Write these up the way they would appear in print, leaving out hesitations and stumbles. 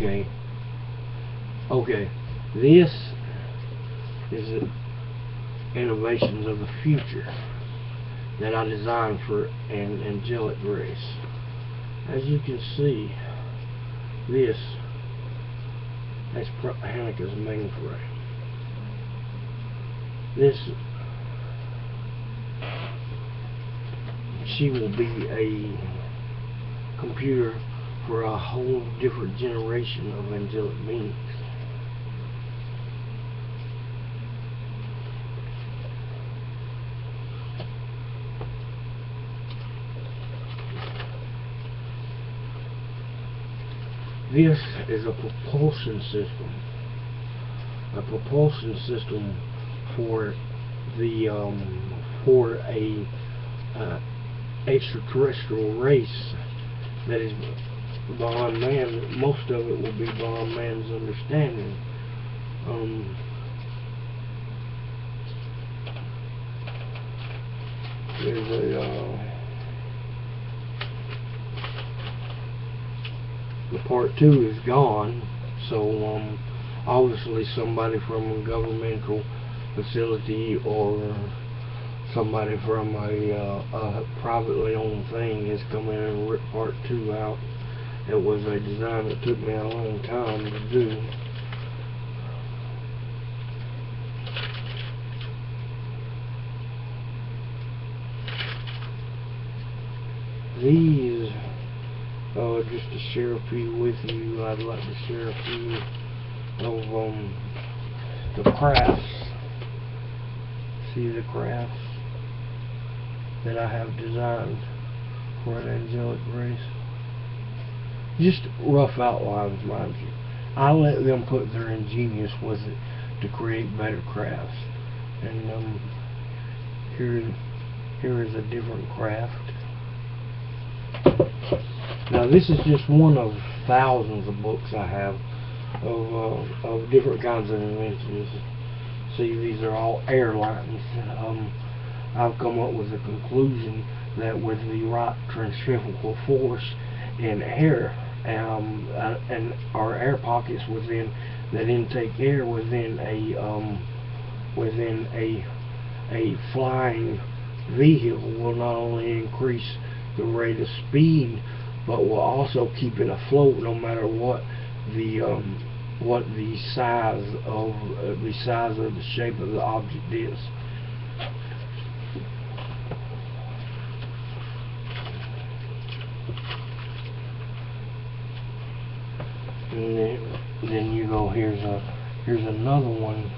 Okay, this is innovations of the future that I designed for an angelic race. As you can see, this is Hannica's mainframe. She will be a computer for a whole different generation of angelic beings. This is a propulsion system. A propulsion system for the for a extraterrestrial race that is beyond man. Most of it will be beyond man's understanding. The part 2 is gone, so obviously somebody from a governmental facility or somebody from a privately owned thing has come in and ripped part 2 out. It was a design that took me a long time to do. These, just to share a few with you, I'd like to share a few of the crafts. See the crafts that I have designed for an angelic race. Just rough outlines, mind you. I let them put their ingenious with it to create better crafts. And here is a different craft. Now this is just one of thousands of books I have of different kinds of inventions. See, these are all airlines. I've come up with a conclusion that with the right centrifugal force in air, and our air pockets within that intake air within a flying vehicle will not only increase the rate of speed, but will also keep it afloat no matter what the size of the shape of the object is. And then you go, here's another one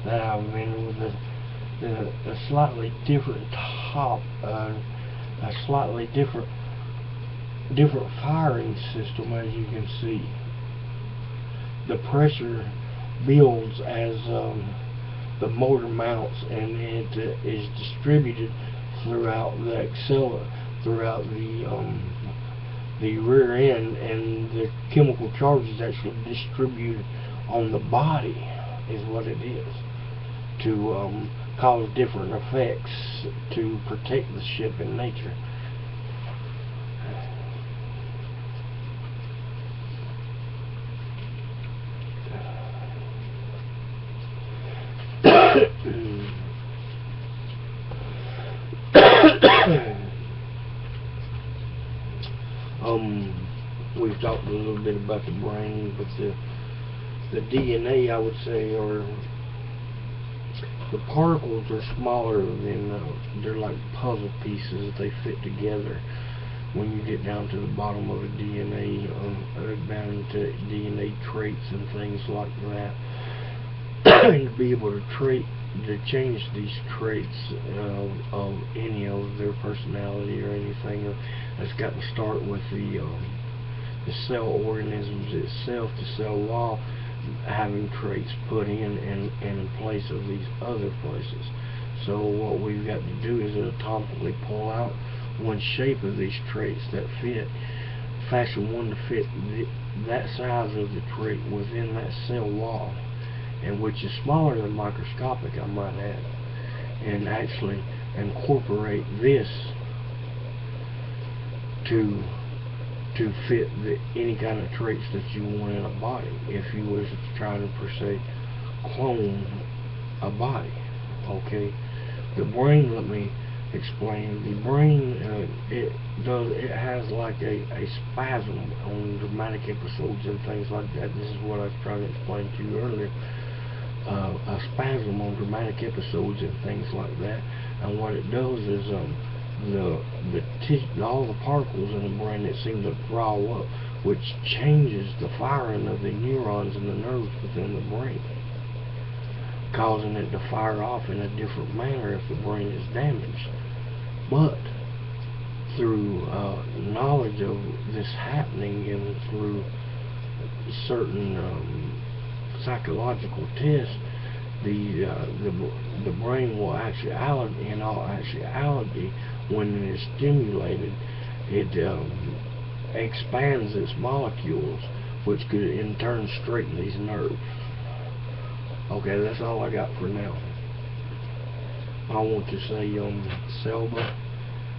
that I've made with a slightly different top, a slightly different firing system. As you can see, the pressure builds as the motor mounts, and it is distributed throughout throughout the rear end, and the chemical charges actually distributed on the body is what it is, to cause different effects to protect the ship in nature. We've talked a little bit about the brain, but the DNA, I would say, or the particles are smaller than they're like puzzle pieces. They fit together when you get down to the bottom of a DNA, down to DNA traits and things like that. And to be able to change these traits of any of their personality or anything, that's got to start with the cell organisms itself, the cell wall, having traits put in place of these other places. So what we've got to do is atomically pull out one shape of these traits that fit, fashion one to fit that size of the trait within that cell wall, and which is smaller than microscopic, I might add, and actually incorporate this to to fit any kind of traits that you want in a body. If you was trying to per se clone a body, okay. The brain, let me explain. The brain, it has like a spasm on dramatic episodes and things like that. This is what I was trying to explain to you earlier. A spasm on dramatic episodes and things like that. And what it does is all the particles in the brain that seem to draw up, which changes the firing of the neurons and the nerves within the brain, causing it to fire off in a different manner if the brain is damaged. But through knowledge of this happening and through certain psychological tests, the brain will actually, in all actuality, when it is stimulated, it expands its molecules, which could in turn straighten these nerves. Okay, that's all I got for now. I want to say, Selma,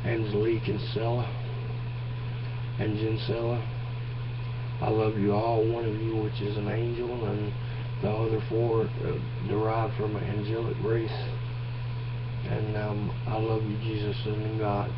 Angelique, and Sella, and Jinsella, I love you all, one of you which is an angel, and the other four derived from an angelic race. And I love you, Jesus and God.